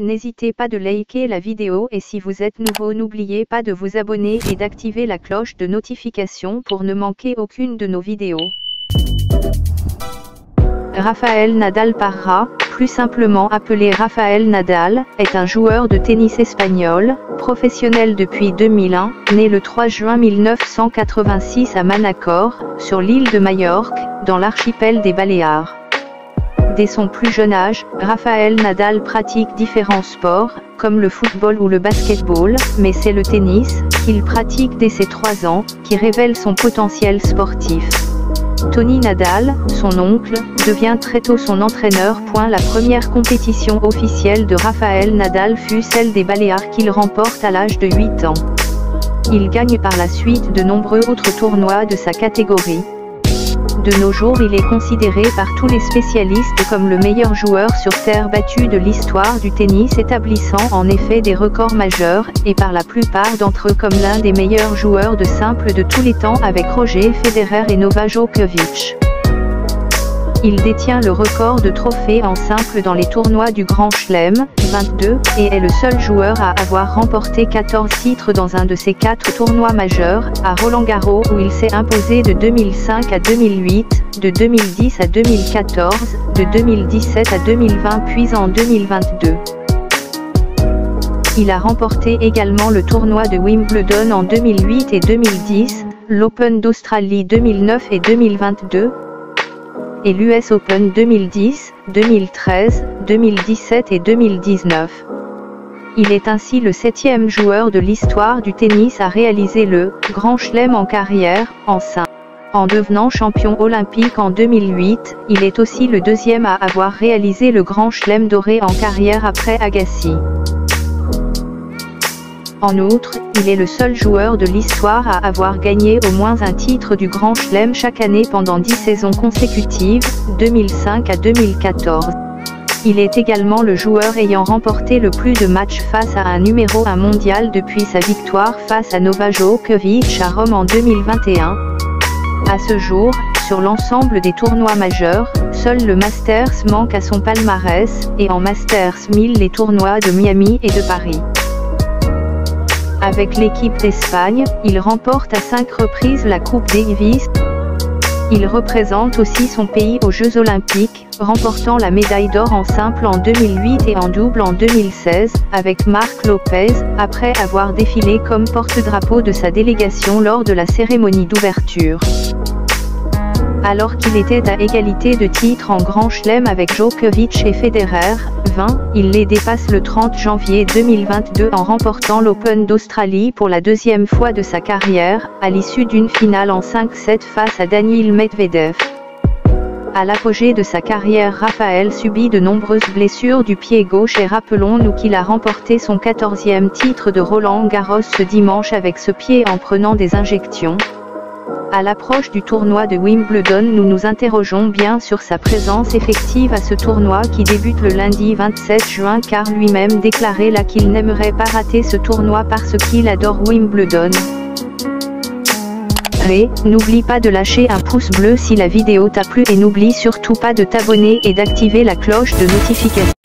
N'hésitez pas de liker la vidéo et si vous êtes nouveau n'oubliez pas de vous abonner et d'activer la cloche de notification pour ne manquer aucune de nos vidéos. Rafael Nadal Parra, plus simplement appelé Rafael Nadal, est un joueur de tennis espagnol, professionnel depuis 2001, né le 3 juin 1986 à Manacor, sur l'île de Majorque, dans l'archipel des Baléares. Dès son plus jeune âge, Rafael Nadal pratique différents sports, comme le football ou le basketball, mais c'est le tennis, qu'il pratique dès ses 3 ans, qui révèle son potentiel sportif. Tony Nadal, son oncle, devient très tôt son entraîneur. La première compétition officielle de Rafael Nadal fut celle des Baléares qu'il remporte à l'âge de 8 ans. Il gagne par la suite de nombreux autres tournois de sa catégorie. De nos jours, il est considéré par tous les spécialistes comme le meilleur joueur sur terre battue de l'histoire du tennis, établissant en effet des records majeurs, et par la plupart d'entre eux comme l'un des meilleurs joueurs de simple de tous les temps avec Roger Federer et Novak Djokovic. Il détient le record de trophées en simple dans les tournois du Grand Chelem, 22, et est le seul joueur à avoir remporté 14 titres dans un de ces 4 tournois majeurs, à Roland-Garros où il s'est imposé de 2005 à 2008, de 2010 à 2014, de 2017 à 2020 puis en 2022. Il a remporté également le tournoi de Wimbledon en 2008 et 2010, l'Open d'Australie 2009 et 2022, et l'US Open 2010, 2013, 2017 et 2019. Il est ainsi le 7e joueur de l'histoire du tennis à réaliser le Grand Chelem en carrière, en simple. En devenant champion olympique en 2008, il est aussi le 2e à avoir réalisé le Grand Chelem doré en carrière après Agassi. En outre, il est le seul joueur de l'histoire à avoir gagné au moins un titre du Grand Chelem chaque année pendant 10 saisons consécutives, 2005 à 2014. Il est également le joueur ayant remporté le plus de matchs face à un numéro 1 mondial depuis sa victoire face à Novak Djokovic à Rome en 2021. À ce jour, sur l'ensemble des tournois majeurs, seul le Masters manque à son palmarès, et en Masters 1000 les tournois de Miami et de Paris. Avec l'équipe d'Espagne, il remporte à 5 reprises la Coupe Davis. Il représente aussi son pays aux Jeux Olympiques, remportant la médaille d'or en simple en 2008 et en double en 2016, avec Marc Lopez, après avoir défilé comme porte-drapeau de sa délégation lors de la cérémonie d'ouverture. Alors qu'il était à égalité de titres en Grand Chelem avec Djokovic et Federer, 20, il les dépasse le 30 janvier 2022 en remportant l'Open d'Australie pour la 2e fois de sa carrière, à l'issue d'une finale en 5-7 face à Daniil Medvedev. À l'apogée de sa carrière, Rafael subit de nombreuses blessures du pied gauche et rappelons-nous qu'il a remporté son 14e titre de Roland-Garros ce dimanche avec ce pied en prenant des injections. À l'approche du tournoi de Wimbledon, nous nous interrogeons bien sur sa présence effective à ce tournoi qui débute le lundi 27 juin car lui-même déclarait là qu'il n'aimerait pas rater ce tournoi parce qu'il adore Wimbledon. N'oublie pas de lâcher un pouce bleu si la vidéo t'a plu et n'oublie surtout pas de t'abonner et d'activer la cloche de notification.